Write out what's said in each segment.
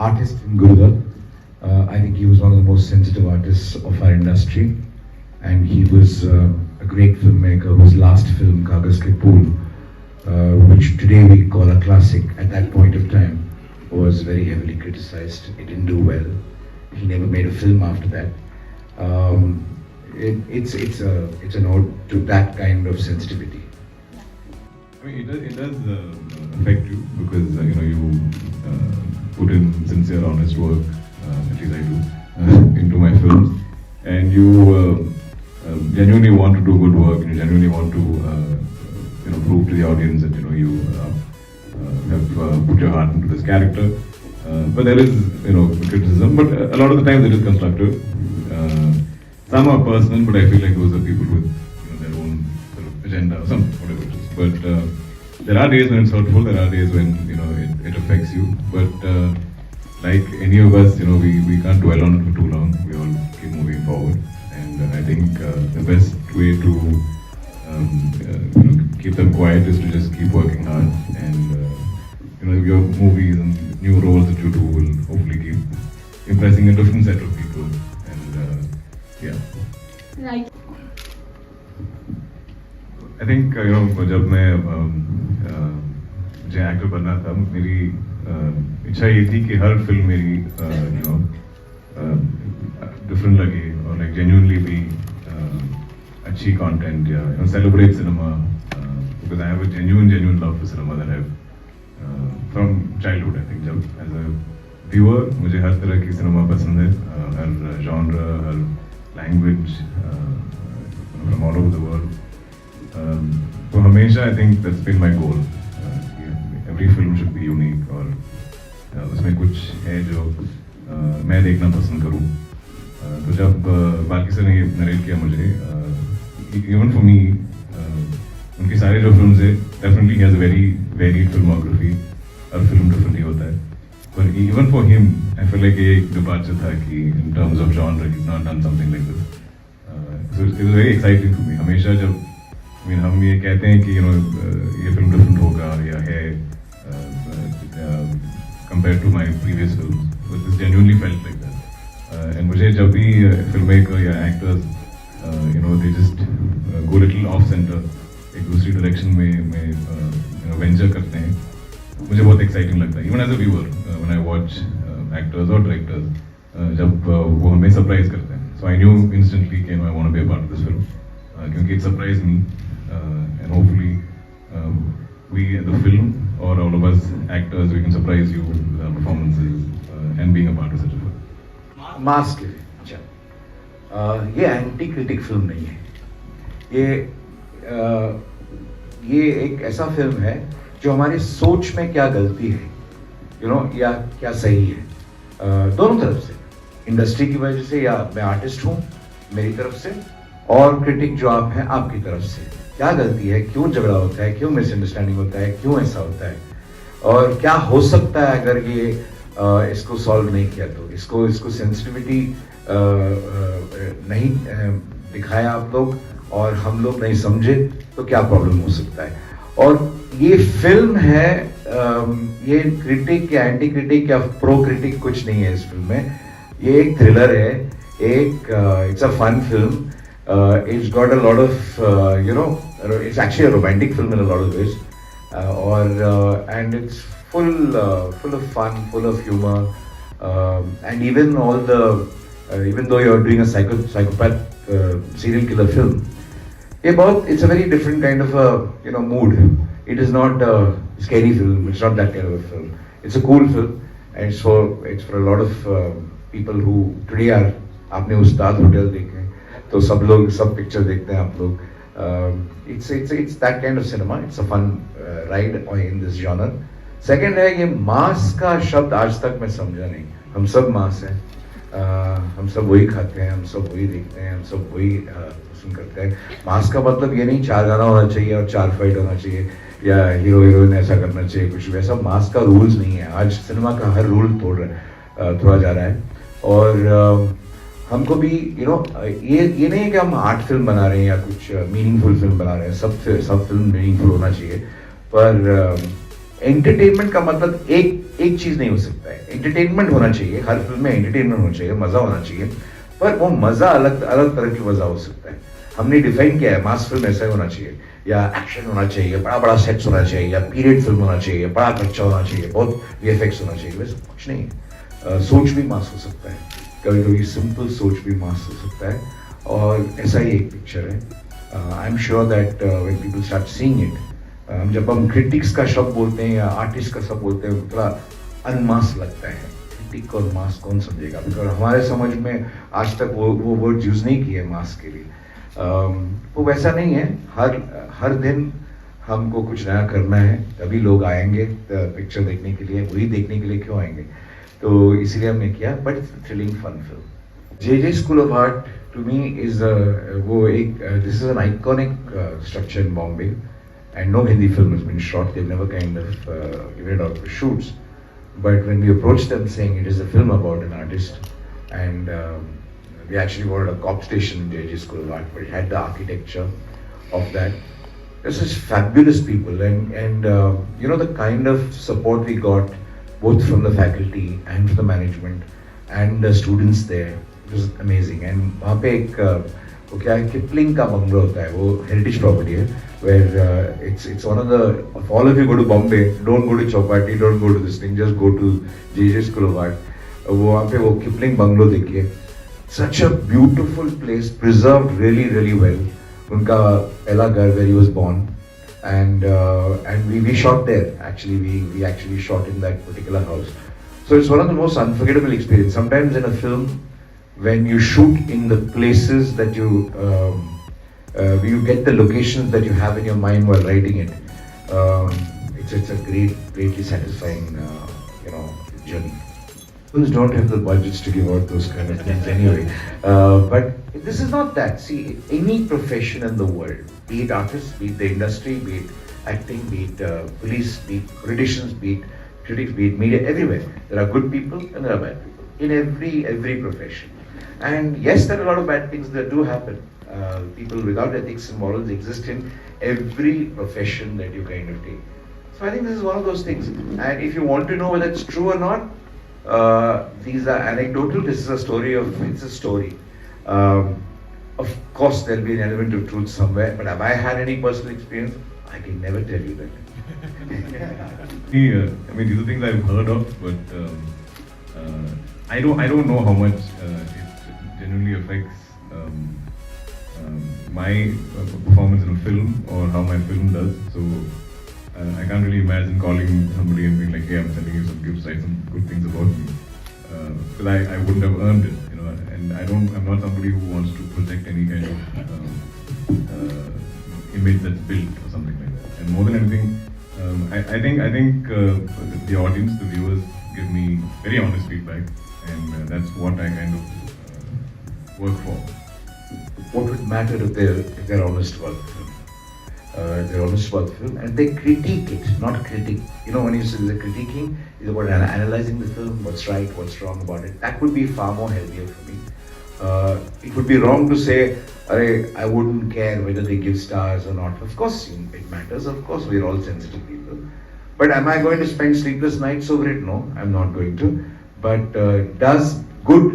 artist in Gurugram. I think he was one of the most sensitive artists of our industry, and he was a great filmmaker whose last film, Kaagaz Ke Phool, which today we call a classic, at that point of time was very heavily criticized. It didn't do well. He never made a film after that. It's an ode to that kind of sensitivity. I mean, it does affect you because you put in sincere, honest work, at least I do, into my films, and you genuinely want to do good work, and you genuinely want to prove to the audience that you have put your heart into this character. But there is criticism, but a lot of the time it is constructive. Some are personal, but I feel like those are people with their own sort of agenda or something, whatever it is. But there are days when it's hurtful. There are days when it affects you. But like any of us, we can't dwell on it for too long. We all keep moving forward, and I think the best way to keep them quiet is to just keep working hard, and your movies and new roles that you do will hopefully keep impressing a different set of people, and yeah. Right. I think जब मैं मुझे actor बनना था, मेरी इच्छा ये थी कि हर फिल्म मेरी डिफरेंट लगे और लाइक जेन्युइनली भी अच्छी कंटेंट या celebrate cinema, because I have a genuine love for cinema that I've from childhood. I think जब as a viewer मुझे हर तरह की सिनेमा पसंद है, हर genre, her language, from all over the world. तो हमेशा I think that's been my goal. Every film should be unique और उसमें कुछ है जो मैं देखना पसंद करूँ. तो जब बाकी से ने नरेट किया मुझे, even for me, उनकी सारी जो फिल्म्स है, definitely he has a very varied filmography. हर फिल्म डिफरेंट ही होता है. But even for him, I feel like ये एक departure था कि in terms of genre, he's not done something like this. So it was very exciting for me. हमेशा जब हम ये कहते हैं कि ये फिल्म डिफरेंट होगा या है compared to my previous films, but this genuinely felt like that. And मुझे जब भी filmmaker या actors they just go little off center, एक दूसरी direction में venture करते हैं, मुझे बहुत exciting लगता है. Even as a viewer, when I watch actors or directors, जब वो हमें surprise करते हैं, so I knew instantly कि I want to be a part of this film, क्योंकि it surprised me, and hopefully we the film or all of us actors, we can surprise you with our performances and being a part of such a film. Mask के लिए, अच्छा, ये anti critic film नहीं है. ये एक ऐसा film है जो हमारी सोच में क्या गलती है, या क्या सही है, दोनों तरफ से, इंडस्ट्री की वजह से, या मैं आर्टिस्ट हूँ मेरी तरफ से, और क्रिटिक जो आप हैं आपकी तरफ से, क्या गलती है, क्यों झगड़ा होता है, क्यों मिसअंडरस्टैंडिंग होता है, क्यों ऐसा होता है, और क्या हो सकता है अगर ये इसको सॉल्व नहीं किया तो, इसको सेंसिटिविटी नहीं दिखाया आप लोग और हम लोग नहीं समझे तो क्या प्रॉब्लम हो सकता है. और ये फिल्म है, ये क्रिटिक या एंटी क्रिटिक या प्रो क्रिटिक कुछ नहीं है इस फिल्म में. ये एक थ्रिलर है, it's a fun film. It's got a lot of it's actually a romantic film in a lot of ways, and it's full of fun, full of humor, and even even though you're doing a psychopath serial killer film, it's a very different kind of a mood. It is not a scary film. It's not that kind of a film. It's a cool film, and it's for a lot of people who today are. आपने उस्ताद hotel देखे तो सब picture देखते हैं आप लोग. It's that kind of cinema. It's a fun ride in this genre. Second है, ये मांस का शब्द आज तक मैं समझा नहीं. हम सब मांस हैं, हम सब वही खाते हैं, हम सब वही देखते हैं, हम सब वही पसंद करते हैं. मांस का मतलब ये नहीं 4 गाना होना चाहिए और 4 फाइट होना चाहिए या हीरो हीरोइन ऐसा करना चाहिए, कुछ वैसा मांस का रूल्स नहीं है. आज सिनेमा का हर रूल तोड़ा जा रहा है. और हमको भी ये नहीं है कि हम आर्ट फिल्म बना रहे हैं या कुछ मीनिंगफुल फिल्म बना रहे हैं. सब फिल्म मीनिंगफुल होना चाहिए, पर एंटरटेनमेंट का मतलब एक चीज नहीं हो सकता है. एंटरटेनमेंट होना चाहिए, हर फिल्म में एंटरटेनमेंट होना चाहिए, मजा होना चाहिए, पर वो मजा अलग अलग तरह की मजा हो सकता है. हमने डिफाइन किया है मास फिल्म ऐसा होना चाहिए, या एक्शन होना चाहिए, बड़ा बड़ा सेट्स होना चाहिए, या पीरियड फिल्म होना चाहिए, बड़ा खर्चा होना चाहिए, बहुत वीएफएक्स होना चाहिए. वैसे कुछ नहीं है. सोच भी मास हो सकता है, कभी कभी सिंपल सोच भी मास हो सकता है, और ऐसा ही एक पिक्चर है. I am sure that when people start seeing it, जब हम क्रिटिक्स का शब्द बोलते हैं या आर्टिस्ट का शब्द बोलते हैं, थोड़ा अनमास लगता है. क्रिटिक और मास कौन समझेगा, बिकॉज हमारे समझ में आज तक वो वर्ड यूज नहीं किए मास के लिए. वो वैसा नहीं है. हर दिन हमको कुछ नया करना है, तभी लोग आएंगे पिक्चर देखने के लिए. वही देखने के लिए क्यों आएंगे, तो इसीलिए हमने किया. But it's thrilling fun film. JJ School of Art to me is this is an iconic structure in Bombay, and no Hindi film has been shot. They've never kind of given it out for shoots. But when we approached them saying it is a film about an artist, and we actually wanted a cop station in JJ School of Art, but it had the architecture of that. They're such fabulous people, and the kind of support we got both from the faculty and from the management and the students there. It was amazing. And वहाँ पे एक वो क्या है, Kipling का bungalow होता है, वो हेरिटेज प्रॉपर्टी है, where it's one of the, if all of you go to Bombay, don't go to Chowpatty, don't go to this thing, just go to JJ School of Art. वो वहाँ पे वो Kipling bungalow देखिए. Such a beautiful place, preserved really really well. उनका पहला घर where he was born, and we shot there. Actually, we actually shot in that particular house. So it's one of the most unforgettable experiences. Sometimes in a film, when you shoot in the places that you get the locations that you have in your mind while writing it, it's a greatly satisfying journey. Films don't have the budgets to give out those kind of things anyway. But this is not that. See, any profession in the world, be it artists, be it the industry, be it acting, be it police, be it politicians, be it critics, be it media, everywhere, there are good people and there are bad people in every profession. And yes, there are a lot of bad things that do happen. People without ethics and morals exist in every profession that you kind of take. So I think this is one of those things. And if you want to know whether it's true or not, these are anecdotal. This is a story it's a story. Of course, there'll be an element of truth somewhere, but have I had any personal experience? I can never tell you that. I mean, these are things I've heard of, but I don't know how much it genuinely affects my performance in a film or how my film does. So I can't really imagine calling somebody and being like, "Hey, I'm sending you some gifts, write some good things about me," because I wouldn't have earned it, And I'm not somebody who wants to project any kind of image that's built or something like that. And more than anything, I think the audience, the viewers, give me very honest feedback, and that's what I kind of work for. What would matter if they're honest about the film? They're honest about the film and they critique it, not critique. When you say the critiquing is about analyzing the film, what's right, what's wrong about it. That would be far more healthier for me. It would be wrong to say, I wouldn't care whether they give stars or not. Of course, it matters. Of course, we're all sensitive people. But am I going to spend sleepless nights over it? No, I'm not going to. But does good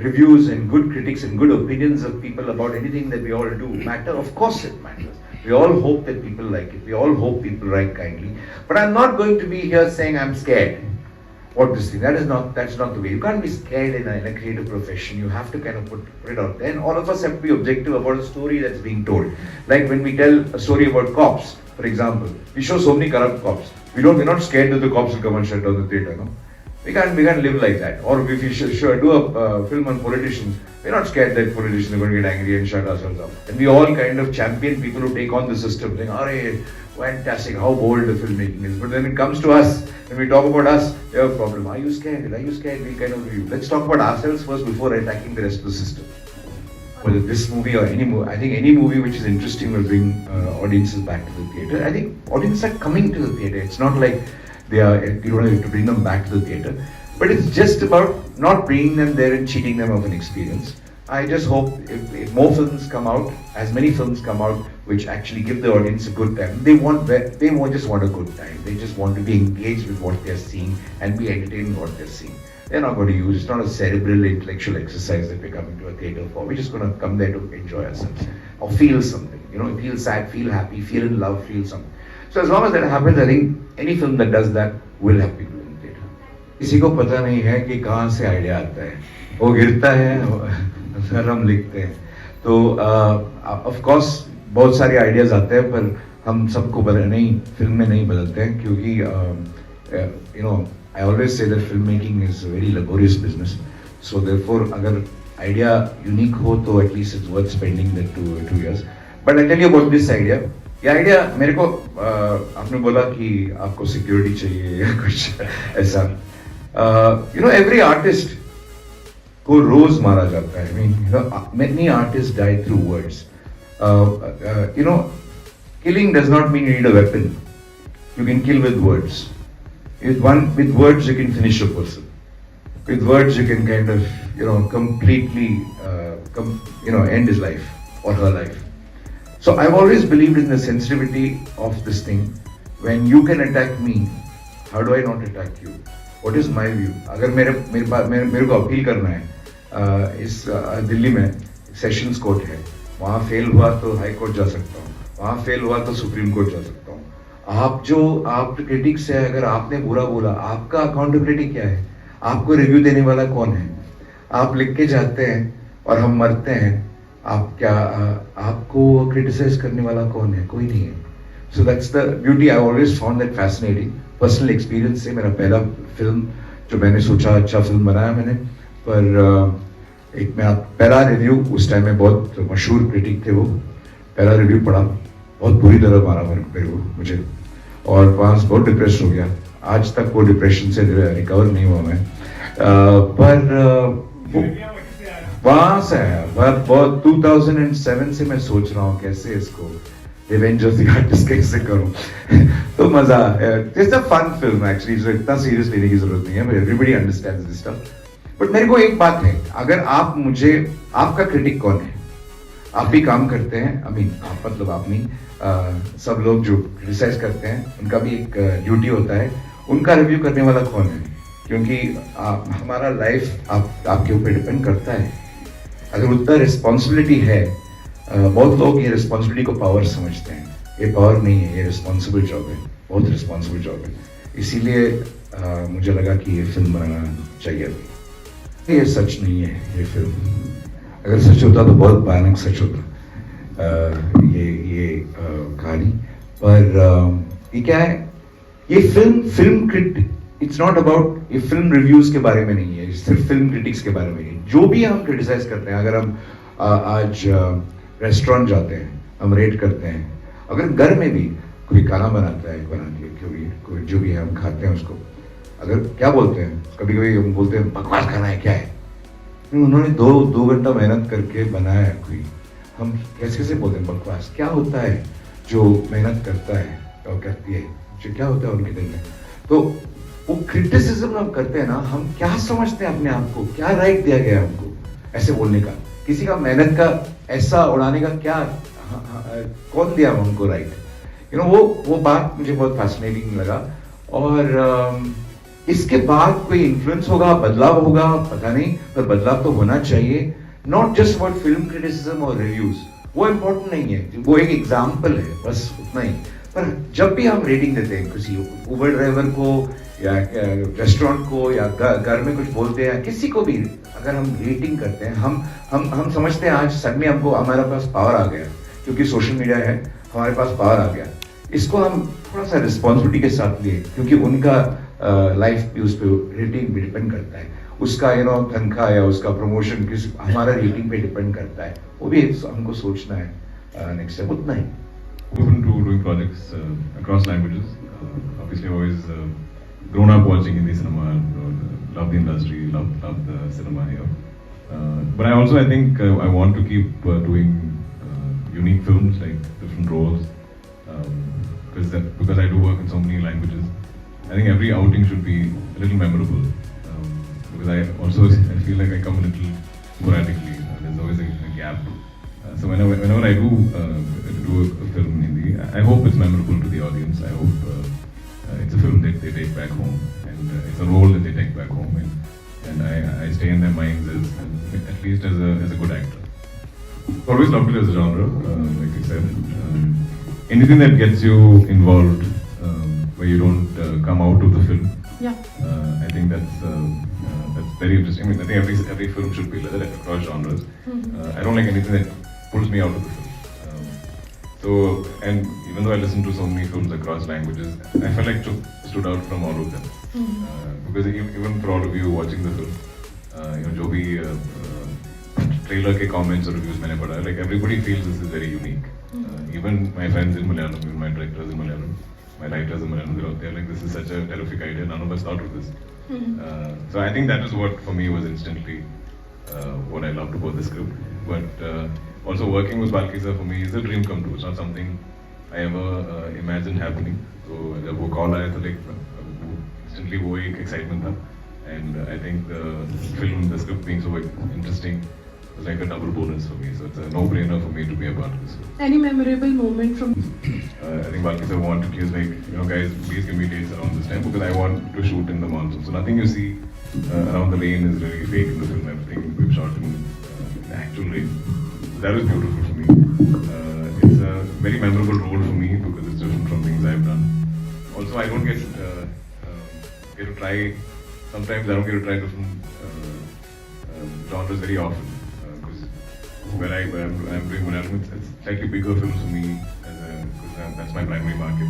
reviews and good critics and good opinions of people about anything that we all do matter? Of course it matters. We all hope that people like it. We all hope people write kindly. But I'm not going to be here saying I'm scared. What this thing? That's not the way. You can't be scared in a creative profession. You have to kind of put it out there. And all of us have to be objective about a story that's being told. Like when we tell a story about cops, for example, we show so many corrupt cops. We're not scared that the cops will come and shut down the theatre, no? We can't live like that. Or if we do a film on politicians, we're not scared that politicians are going to get angry and shut ourselves up. And we all kind of champion people who take on the system, saying, "Arey, fantastic, how bold the filmmaking is." But when it comes to us, when we talk about us, we have a problem. Are you scared? Are you scared? We kind of review. Let's talk about ourselves first before attacking the rest of the system. Whether this movie or any movie, I think any movie which is interesting will bring audiences back to the theatre. I think audiences are coming to the theatre. It's not like you don't have to bring them back to the theatre. But it's just about not bringing them there and cheating them of an experience. I just hope if more films come out, as many films come out, which actually give the audience a good time. Just want a good time. They just want to be engaged with what they're seeing and be entertained in what they're seeing. They're not going to use, it's not a cerebral intellectual exercise that we're coming to a theatre for. We're just going to come there to enjoy ourselves or feel something. You know, feel sad, feel happy, feel in love, feel something. So as long as that happens, I think any film that does that will have people in theatre. किसी को पता नहीं है कि कहाँ से idea आता है, वो गिरता है फिर हम लिखते हैं. तो ऑफ कोर्स बहुत सारे आइडियाज आते हैं, पर हम सबको नहीं फिल्म में नहीं बदलते हैं, क्योंकि you know I always say that film making is very laborious business. So therefore अगर आइडिया यूनिक हो तो at least it's worth spending that 2 years. But I tell you about this idea. ये आइडिया मेरे को आपने बोला कि आपको सिक्योरिटी चाहिए या कुछ ऐसा. यू नो एवरी आर्टिस्ट को रोज मारा जाता है. I mean, you know, many artists die through words. You know, killing does not mean you need a weapon. You can kill with words. With words you can finish a person. With words you can kind of, you know, completely, end his life or her life. So I've always believed in the sensitivity of this thing. When you can attack me, how do I not attack you? What is my view? अगर मेरे को appeal करना है, इस दिल्ली में sessions court है, वहाँ fail हुआ तो हाई कोर्ट जा सकता हूँ, वहाँ फेल हुआ तो सुप्रीम कोर्ट जा सकता हूँ. आप क्रिटिक्स है, अगर आपने बुरा बोला, आपका अकाउंटेबिलिटी क्या है? आपको रिव्यू देने वाला कौन है? आप लिख के जाते हैं और हम मरते हैं, आपको क्रिटिसाइज करने वाला कौन है? कोई नहीं है. So that's the beauty. I always found that fascinating. Personal experience से मेरा पहला फिल्म जो मैंने सोचा अच्छा फिल्म बनाया मैंने, पर एक मेरा पहला रिव्यू, उस टाइम में बहुत मशहूर क्रिटिक थे वो, पहला रिव्यू पढ़ा, बहुत बुरी तरह मारा मेरे को मुझे, और वहाँ से बहुत डिप्रेस हो गया. आज तक वो डिप्रेशन से रिकवर नहीं हुआ मैं. पर वहाँ से आया बहुत 2007 से मैं सोच रहा हूँ कैसे इसको रिवेंज ऑफ द आर्टिस्ट कैसे करूं. तो मजा, it's a fun film actually. So इतना सीरियस लेने की जरूरत नहीं है, but everybody understands this stuff. But मेरे को एक बात है, अगर आप मुझे, आपका क्रिटिक कौन है? आप भी काम करते हैं, आई मीन आप मतलब आप नहीं, सब लोग जो क्रिटिसाइज करते हैं उनका भी एक ड्यूटी होता है, उनका रिव्यू करने वाला कौन है? क्योंकि हमारा लाइफ आपके ऊपर डिपेंड करता है. अगर उतना रिस्पॉन्सिबिलिटी है, बहुत लोग ये रिस्पॉन्सिबिलिटी को पावर समझते हैं. ये पावर नहीं है, ये रिस्पॉन्सिबल जॉब है, बहुत रिस्पॉन्सिबल जॉब है. इसीलिए मुझे लगा कि ये फिल्म बनाना चाहिए. अभी ये सच नहीं है ये फिल्म. अगर सच होता तो बहुत भयानक सच होता ये कहानी. पर ये क्या है, ये film critic, it's not about, ये फिल्म रिव्यूज के बारे में नहीं है, सिर्फ फिल्म क्रिटिक्स के बारे में नहीं. जो भी हम क्रिटिसाइज करते हैं, अगर हम आज रेस्टोरेंट जाते हैं, हम रेट करते हैं, अगर घर में भी कोई खाना बनाता है, बना दिया कोई जो भी है, हम खाते हैं उसको, अगर क्या बोलते हैं, कभी कभी हम बोलते हैं बकवास खाना है, क्या है? उन्होंने दो घंटा मेहनत करके बनाया है कोई, हम कैसे बोलते हैं बकवास? क्या होता है जो मेहनत करता है और करती है, जो क्या होता है उनके दिल में? तो वो क्रिटिसिज्म हम करते हैं ना, हम क्या समझते हैं अपने आप को, क्या राइट दिया गया हमको ऐसे बोलने का? किसी का मेहनत का ऐसा उड़ाने का क्या कौन दिया हमको राइट? यू नो, वो बात मुझे बहुत फैसिनेटिंग लगा. और इसके बाद कोई इन्फ्लुएंस होगा, बदलाव होगा, पता नहीं, पर बदलाव तो होना चाहिए. Not just about film criticism और रिव्यूज, वो इम्पोर्टेंट नहीं है, वो एक एग्जाम्पल है, बस उतना ही. पर जब भी हम रेटिंग देते हैं किसी उबर ड्राइवर को या रेस्टोरेंट को या घर में कुछ बोलते हैं, किसी को भी अगर हम रेटिंग करते हैं, हम समझते हैं आज सडनली हमको हमारे पास पावर आ गया, क्योंकि सोशल मीडिया है, हमारे पास पावर आ गया. इसको हम थोड़ा सा रिस्पॉन्सिबिलिटी के साथ लिए, क्योंकि उनका लाइफ भी उस पर रेटिंग भी डिपेंड करता है, उसका तनख्वाह या उसका प्रमोशन किस हमारा रेटिंग पे डिपेंड करता है. वो भी हमको सोचना है. नेक्स्ट स्टेप उतना ही. Open to doing projects across languages. Obviously, I've always grown up watching Hindi cinema, love the industry, love the cinema here. But I think I want to keep doing unique films, like different roles, because I do work in so many languages. I think every outing should be a little memorable, because I feel like I come a little sporadically. There's always always a gap. So whenever I do a film in Hindi, I hope it's memorable to the audience. I hope it's a film that they take back home, and it's a role that they take back home, and I stay in their minds as at least as a good actor. Always loved it as a genre, like I said. Anything that gets you involved, where you don't come out of the film. Yeah. I think that's very interesting. I mean, I think every film should be like that across genres. I don't like anything that pulls me out of the film. So, and even though I listen to so many films across languages, I felt like stood out from all of them. Because even for all of you watching the film, जो भी trailer के comments or reviews मैंने पढ़ा, like everybody feels this is very unique. Even my friends in Malayalam, even my directors in Malayalam, my writers in Malayalam, they're out there like this is such a terrific idea. None of us thought of this. So I think that is what for me was instantly what I loved about the script. But also working with Balki sir for me is a dream come true. It's not something I ever imagined happening. So जब वो call आया तो like instantly वो एक excitement था. And I think the script being so interesting was like a double bonus for me. So it's a no-brainer for me to be a part of this. Any memorable moment from? I think Balki sir wanted to like, guys, please give me dates around this time because I want to shoot in the monsoon. So nothing you see around the rain is really fake in the film. Everything we've shot in the actual rain. So that was beautiful for me. It's a very memorable role for me because it's different from things I've done. Also, I don't get to try. Sometimes I don't get to try different genres very often because where I'm doing Malayalam, it's slightly bigger films for me because that's my primary market.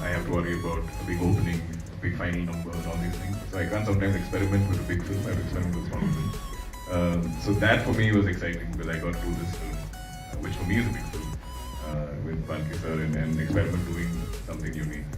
I have to worry about a big opening, big final numbers, all these things. So I can't sometimes experiment with a big film. I have to experiment with small films. So that for me was exciting because I got to do this film, which for me is a big film, with Balki sir and experiment doing something unique.